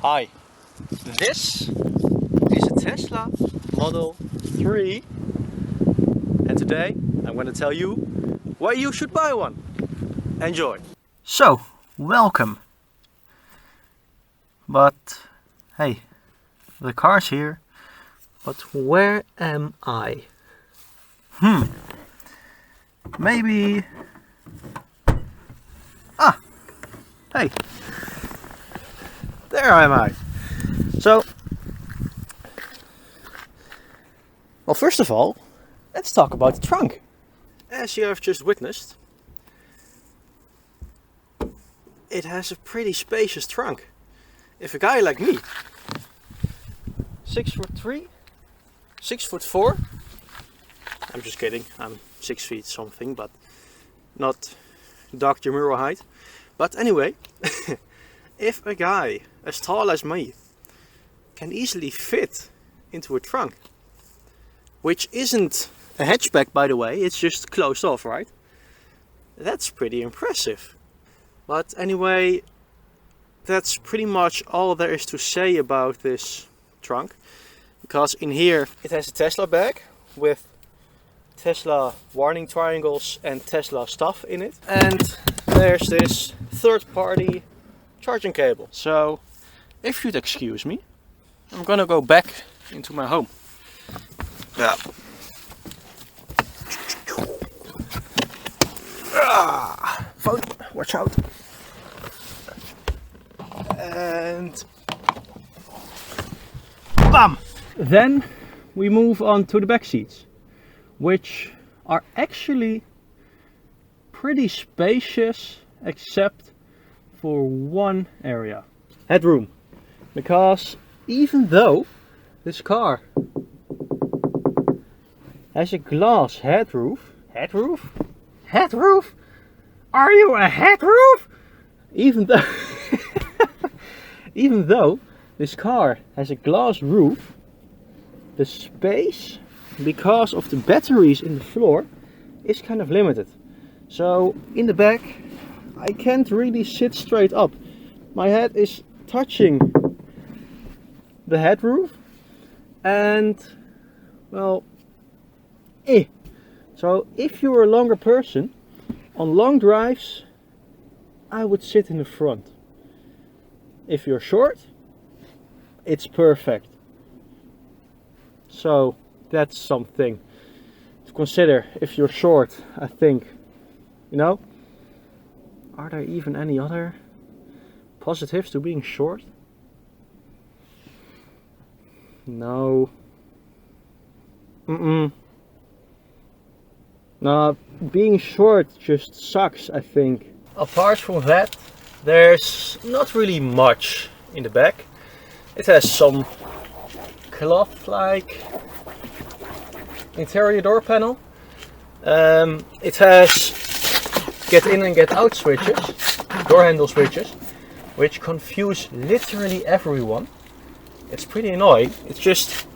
Hi, this is a Tesla Model 3 and today I'm going to tell you why you should buy one. Enjoy! So, welcome! But, hey, the car's here, but where am I? Maybe... Hey! There am I! So, well, first of all, let's talk about the trunk. As you have just witnessed, it has a pretty spacious trunk. If a guy like me, 6'3", 6'4", I'm just kidding, I'm 6 feet something, but not Dr. Muro height. But anyway, if a guy as tall as me can easily fit into a trunk, which isn't a hatchback by the way, it's just closed off, right? That's pretty impressive. But anyway, that's pretty much all there is to say about this trunk, because in here it has a Tesla bag with Tesla warning triangles and Tesla stuff in it, and there's this third-party charging cable. So if you'd excuse me, I'm gonna go back into my home. Yeah. Phone, watch out. And bam! Then we move on to the back seats, which are actually pretty spacious except for one area. Headroom. Because even though this car has a glass headroof, headroof? Are you a headroof? Even though this car has a glass roof, the space, because of the batteries in the floor, is kind of limited. So in the back I can't really sit straight up. My head is touching the headroof and well, So if you're a longer person, on long drives I would sit in the front. If you're short, it's perfect. So that's something to consider if you're short, I think. You know, are there even any other positives to being short? No. No, being short just sucks, I think. Apart from that, there's not really much in the back. It has some cloth-like interior door panel. It has get in and get out switches, door handle switches, which confuse literally everyone. It's pretty annoying. It's just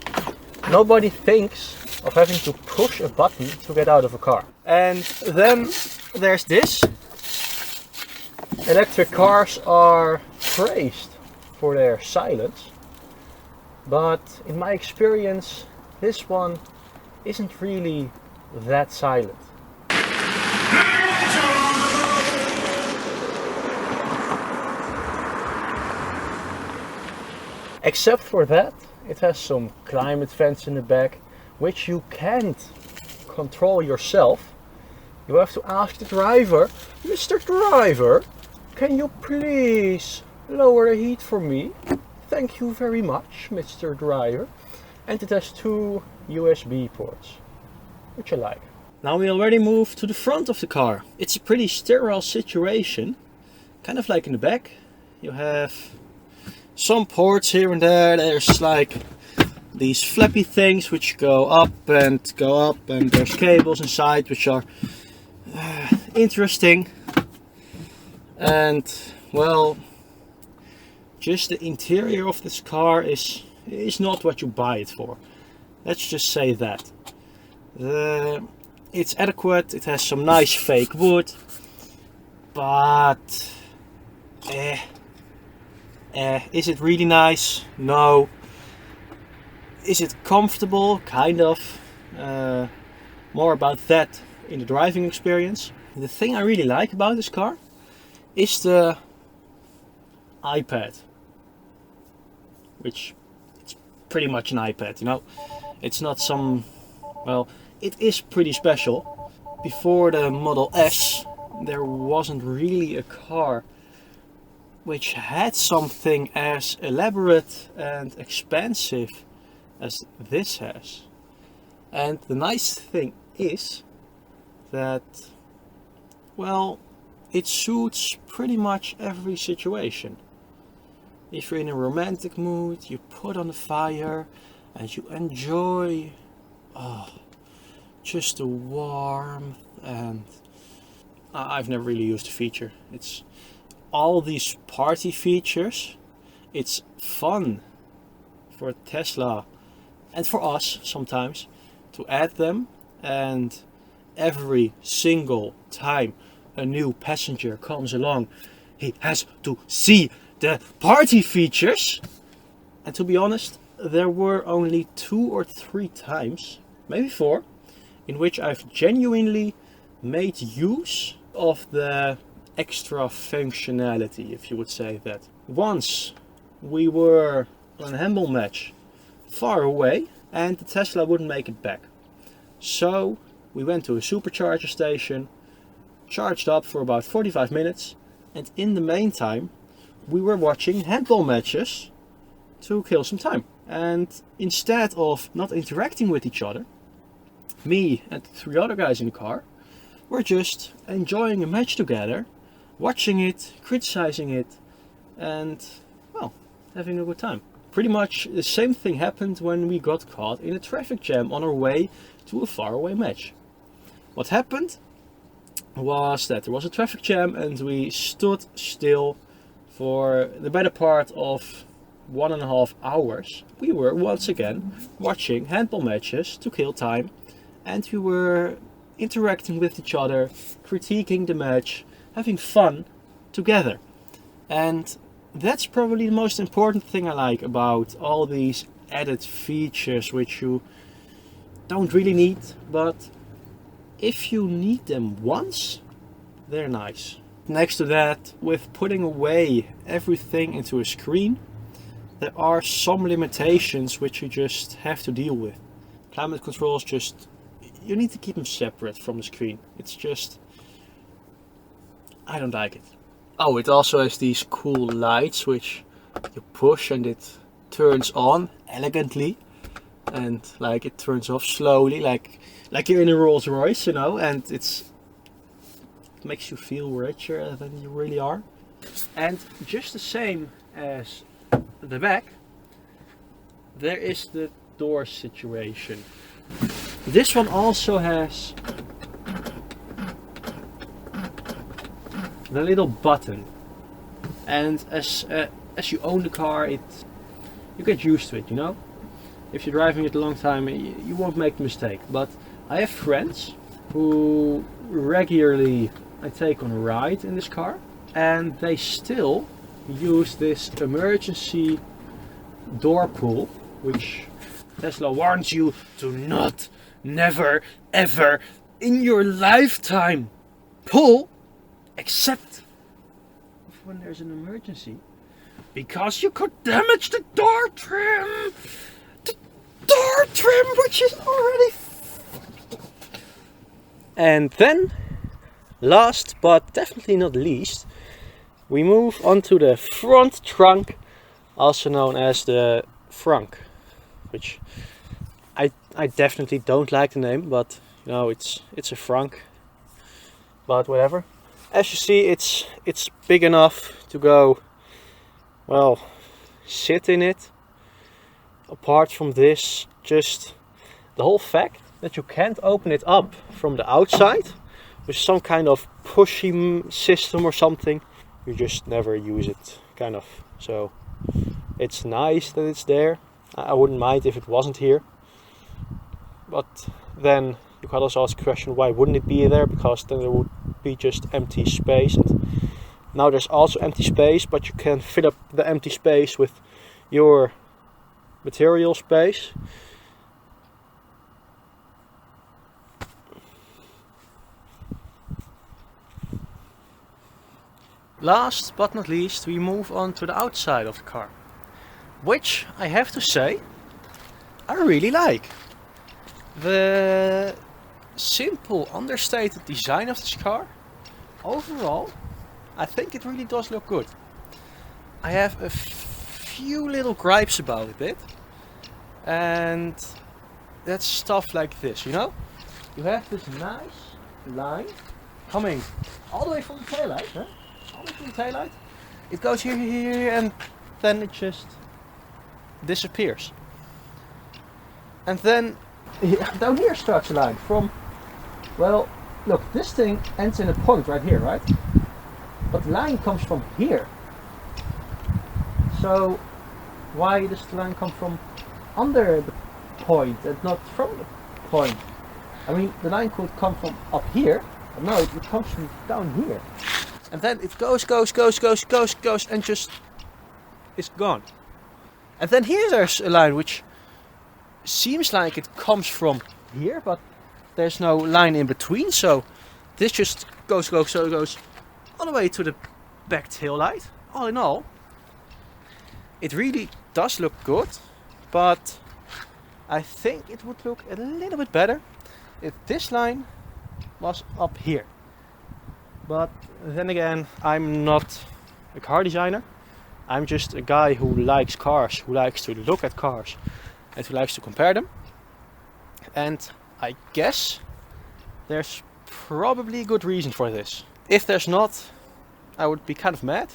nobody thinks of having to push a button to get out of a car. And then there's this. Electric cars are praised for their silence, but in my experience this one isn't really that silent. Except for that, it has some climate vents in the back, which you can't control yourself. You have to ask the driver, Mr. Driver, can you please lower the heat for me? Thank you very much, Mr. Driver. And it has 2 USB ports, which I like. Now we already moved to the front of the car. It's a pretty sterile situation, kind of like in the back. You have some ports here and there. There's like these flappy things which go up, and there's cables inside which are interesting. And well, just the interior of this car is not what you buy it for. Let's just say that. It's adequate, it has some nice fake wood, but Is it really nice? No. Is it comfortable? Kind of. More about that in the driving experience. The thing I really like about this car is the iPad, which it's pretty much an iPad, you know. It's not some, well, it is pretty special. Before the Model S, there wasn't really a car which had something as elaborate and expensive as this has. And the nice thing is that, well, it suits pretty much every situation. If you're in a romantic mood, you put on the fire and you enjoy just the warmth. And I've never really used the feature. It's all these party features. It's fun for Tesla and for us sometimes to add them, and every single time a new passenger comes along, he has to see the party features. And to be honest, there were only 2 or 3 times, maybe 4, in which I've genuinely made use of the extra functionality, if you would say that. Once we were on a handball match far away and the Tesla wouldn't make it back. So we went to a supercharger station, charged up for about 45 minutes, and in the meantime we were watching handball matches to kill some time. And instead of not interacting with each other, me and the 3 other guys in the car were just enjoying a match together, watching it, criticizing it, and, well, having a good time. Pretty much the same thing happened when we got caught in a traffic jam on our way to a faraway match. What happened was that there was a traffic jam and we stood still for the better part of 1.5 hours. We were once again watching handball matches to kill time, and we were interacting with each other, critiquing the match, having fun together. And that's probably the most important thing I like about all these added features which you don't really need, but if you need them once, they're nice. Next to that, with putting away everything into a screen, there are some limitations which you just have to deal with. Climate controls, just, you need to keep them separate from the screen. It's just, I don't like it. Oh, it also has these cool lights which you push and it turns on elegantly, and like it turns off slowly, like you're in a Rolls Royce, you know, and it makes you feel richer than you really are. And just the same as the back, there is the door situation. This one also has the little button, and as you own the car, you get used to it, you know. If you're driving it a long time, you won't make the mistake. But I have friends who regularly I take on a ride in this car, and they still use this emergency door pull, which Tesla warns you to not, never, ever in your lifetime pull, except when there's an emergency, because you could damage the door trim. The door trim, which is already And then, last but definitely not least, we move on to the front trunk, also known as the frunk, which I definitely don't like the name, but you know, it's a frunk, but whatever. As you see, it's big enough to go, well, sit in it. Apart from this, just the whole fact that you can't open it up from the outside with some kind of pushy system or something, you just never use it, kind of. So it's nice that it's there. I wouldn't mind if it wasn't here, but then you could also ask the question, why wouldn't it be there? Because then there would be just empty space and Now there's also empty space, but you can fill up the empty space with your material space. Last but not least, we move on to the outside of the car, which I have to say I really like. The simple, understated design of this car, overall, I think it really does look good. I have a few little gripes about it, and that's stuff like this, you know? You have this nice line coming all the way from the taillight, huh? All the way from the taillight. It goes here, and then it just disappears. And then down here starts a line from, well, look, this thing ends in a point right here, right? But the line comes from here. So why does the line come from under the point and not from the point? I mean, the line could come from up here, but no, it comes from down here. And then it goes, and just is gone. And then here there's a line which seems like it comes from here, but there's no line in between, so this just goes all the way to the back tail light. All in all, it really does look good, but I think it would look a little bit better if this line was up here. But then again, I'm not a car designer. I'm just a guy who likes cars, who likes to look at cars and who likes to compare them. And I guess there's probably a good reason for this. If there's not, I would be kind of mad,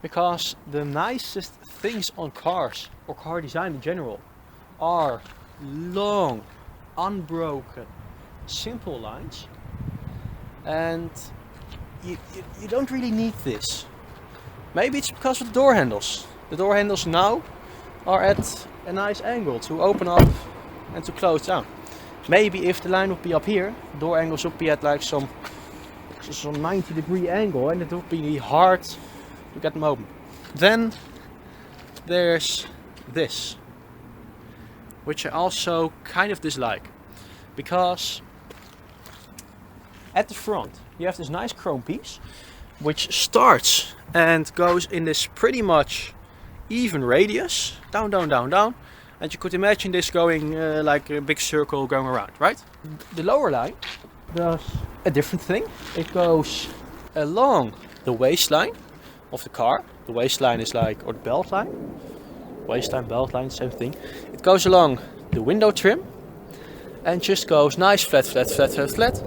because the nicest things on cars or car design in general are long, unbroken, simple lines, and you don't really need this. Maybe it's because of the door handles. The door handles now are at a nice angle to open up and to close down. Maybe if the line would be up here, the door angles would be at like some 90-degree angle, and it would be hard to get them open. Then there's this, which I also kind of dislike, because at the front you have this nice chrome piece which starts and goes in this pretty much even radius, down, and you could imagine this going like a big circle going around, right? The lower line does a different thing. It goes along the waistline of the car. The waistline is like, or the belt line, waistline, belt line, same thing. It goes along the window trim and just goes nice flat,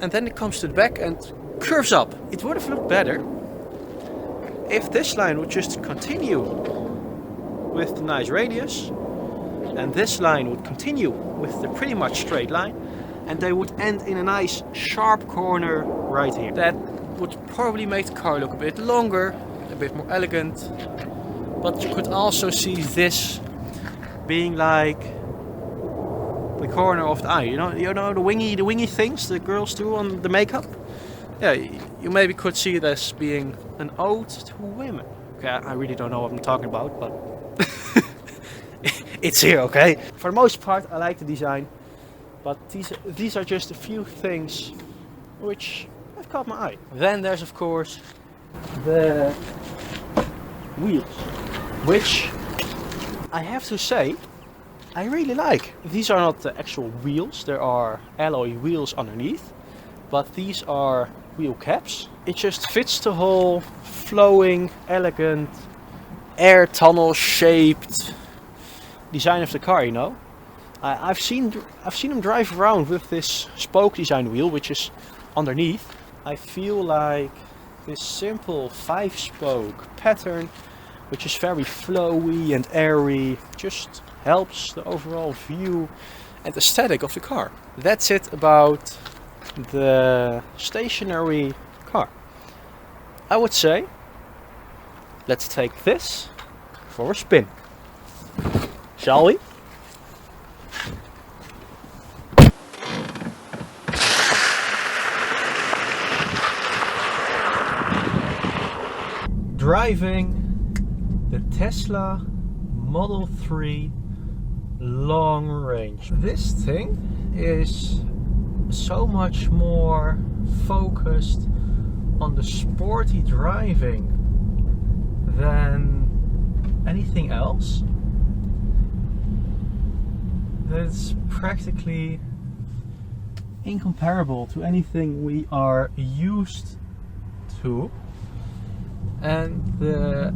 and then it comes to the back and curves up. It would have looked better if this line would just continue with the nice radius, and this line would continue with the pretty much straight line, and they would end in a nice sharp corner right here. That would probably make the car look a bit longer, a bit more elegant, but you could also see this being like the corner of the eye. You know the wingy things the girls do on the makeup. Yeah, you maybe could see this being an ode to women. Okay, I really don't know what I'm talking about, but it's here, okay? For the most part, I like the design, but these are just a few things which have caught my eye. Then there's of course the wheels, which I have to say I really like. These are not the actual wheels, there are alloy wheels underneath, but these are wheel caps. It just fits the whole flowing, elegant, air tunnel shaped design of the car, you know. I've seen them drive around with this spoke design wheel which is underneath. I feel like this simple 5-spoke pattern, which is very flowy and airy, just helps the overall view and aesthetic of the car. That's it about the stationary car. I would say let's take this for a spin, shall we? driving the Tesla Model 3 long range. This thing is so much more focused on the sporty driving than anything else. That's practically incomparable to anything we are used to. And the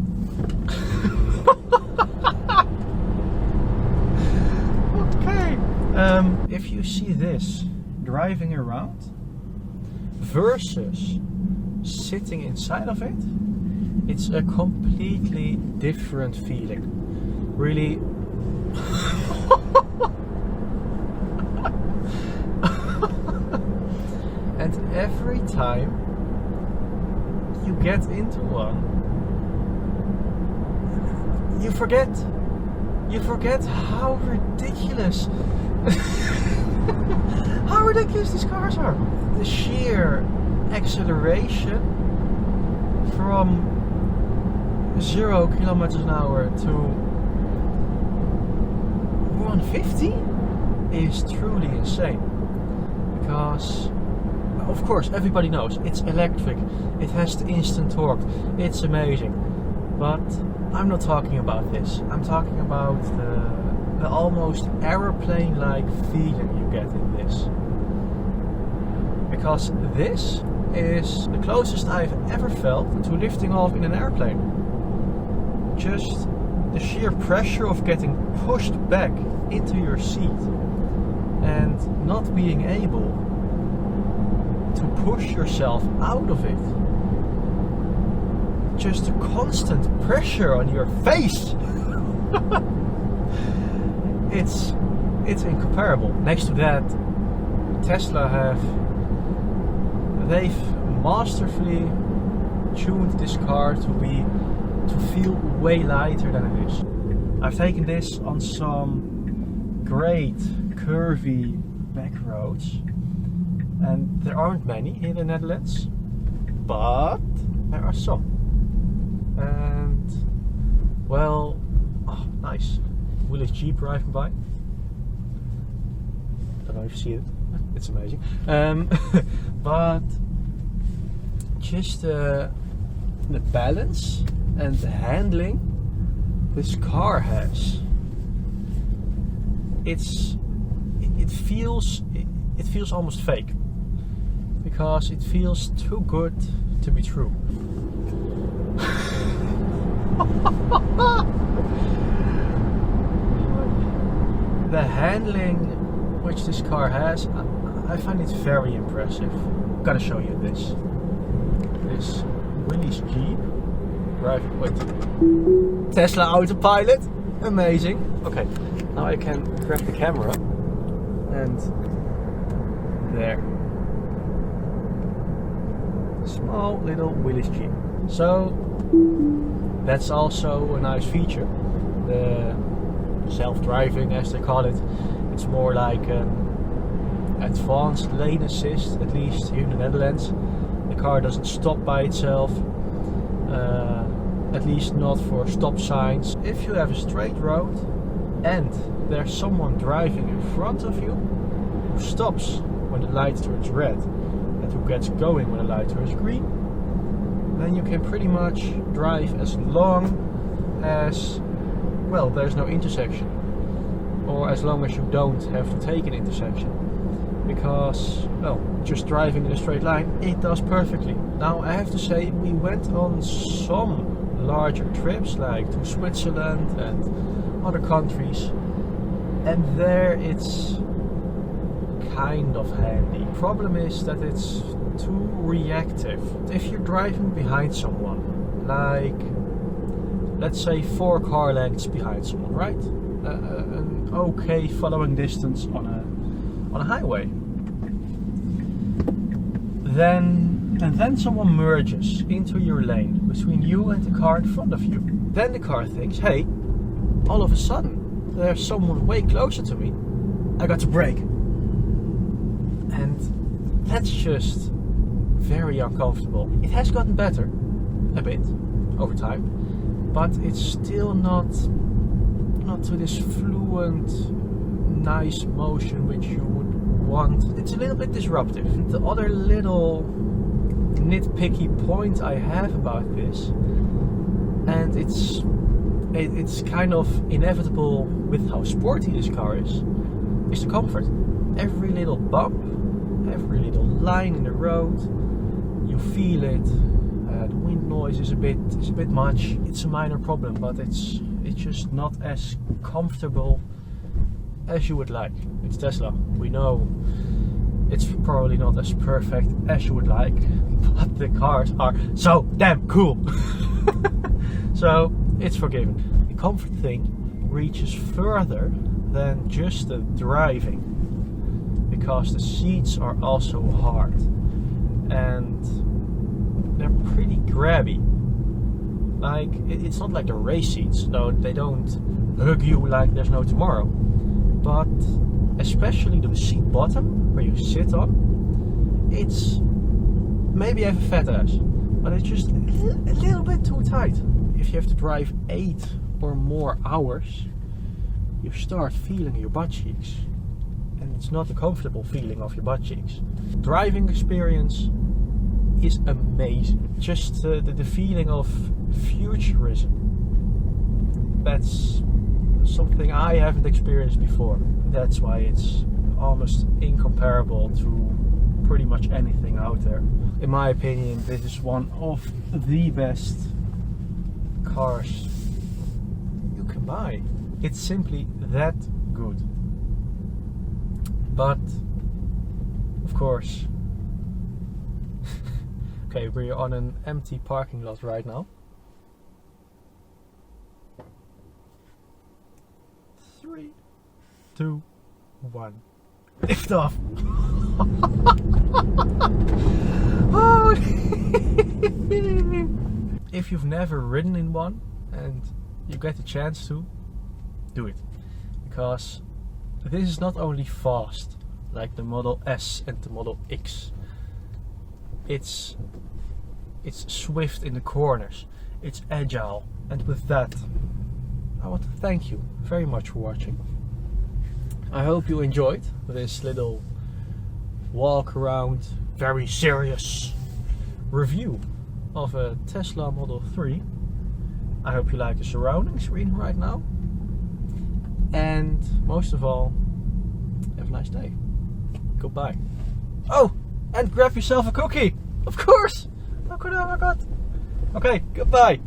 okay, if you see this driving around versus sitting inside of it, it's a completely different feeling. Really. And every time you get into one, you forget how ridiculous how ridiculous these cars are. The sheer acceleration from 0 kilometers an hour to 150 is truly insane. Because of course everybody knows it's electric, it has the instant torque, it's amazing. But I'm not talking about this. I'm talking about the almost aeroplane-like feeling you get in this. Because this is the closest I've ever felt to lifting off in an airplane. Just the sheer pressure of getting pushed back into your seat and not being able to push yourself out of it. Just a constant pressure on your face. It's incomparable. Next to that, Tesla they've masterfully tuned this car to feel way lighter than it is. I've taken this on some great curvy back roads, and there aren't many in the Netherlands, but there are some. And well, oh, nice. Willys Jeep driving by. Don't know if you see it. It's amazing. But just the balance and the handling this car has. It feels almost fake, because it feels too good to be true. The handling which this car has, I find it very impressive. I'm gonna show you this Willys Jeep driving. Wait, Tesla autopilot, amazing. Okay, now I can grab the camera and there. Small little Willys Jeep. So that's also a nice feature. The self-driving, as they call it, it's more like an advanced lane assist, at least here in the Netherlands. The car doesn't stop by itself, at least not for stop signs. If you have a straight road and there's someone driving in front of you who stops when the light turns red and who gets going when the light turns green, then you can pretty much drive as long as, well, there's no intersection, or as long as you don't have to take an intersection, because, well, just driving in a straight line, it does perfectly. Now I have to say, we went on some larger trips, like to Switzerland and other countries, and there it's kind of handy. Problem is that it's too reactive. If you're driving behind someone, like let's say 4 car lengths behind someone, right? An okay following distance on a highway. Then someone merges into your lane between you and the car in front of you. Then the car thinks, hey, all of a sudden there's someone way closer to me, I got to brake. And that's just very uncomfortable. It has gotten better. a bit over time, but it's still not to this fluent, nice motion which you would want. It's a little bit disruptive. The other little nitpicky point I have about this, and it's kind of inevitable with how sporty this car is the comfort. Every little bump, every little line in the road, you feel it. The wind noise is a bit much. It's a minor problem, but it's just not as comfortable as you would like. It's Tesla. We know it's probably not as perfect as you would like, but the cars are so damn cool. So it's forgiven. The comfort thing reaches further than just the driving, because the seats are also hard and they're pretty grabby. Like, it's not like the race seats. No, they don't hug you like there's no tomorrow. But especially the seat bottom where you sit on, it's, maybe I have a fat ass, but it's just a little bit too tight. If you have to drive 8 or more hours, you start feeling your butt cheeks, and it's not a comfortable feeling of your butt cheeks. Driving experience is amazing. Just the feeling of futurism, that's something I haven't experienced before. That's why it's almost incomparable to pretty much anything out there. In my opinion, this is one of the best cars you can buy. It's simply that good. But of course, okay, we're on an empty parking lot right now. 3, 2, 1. Lift off. Oh. If you've never ridden in one and you get the chance to, do it, because this is not only fast like the Model S and the Model X. It's swift in the corners, it's agile, and with that I want to thank you very much for watching. I hope you enjoyed this little walk around, very serious review of a Tesla Model 3. I hope you like the surroundings we're in right now, and most of all, have a nice day. Goodbye. Oh, and grab yourself a cookie, of course. How could I forget? Okay, goodbye.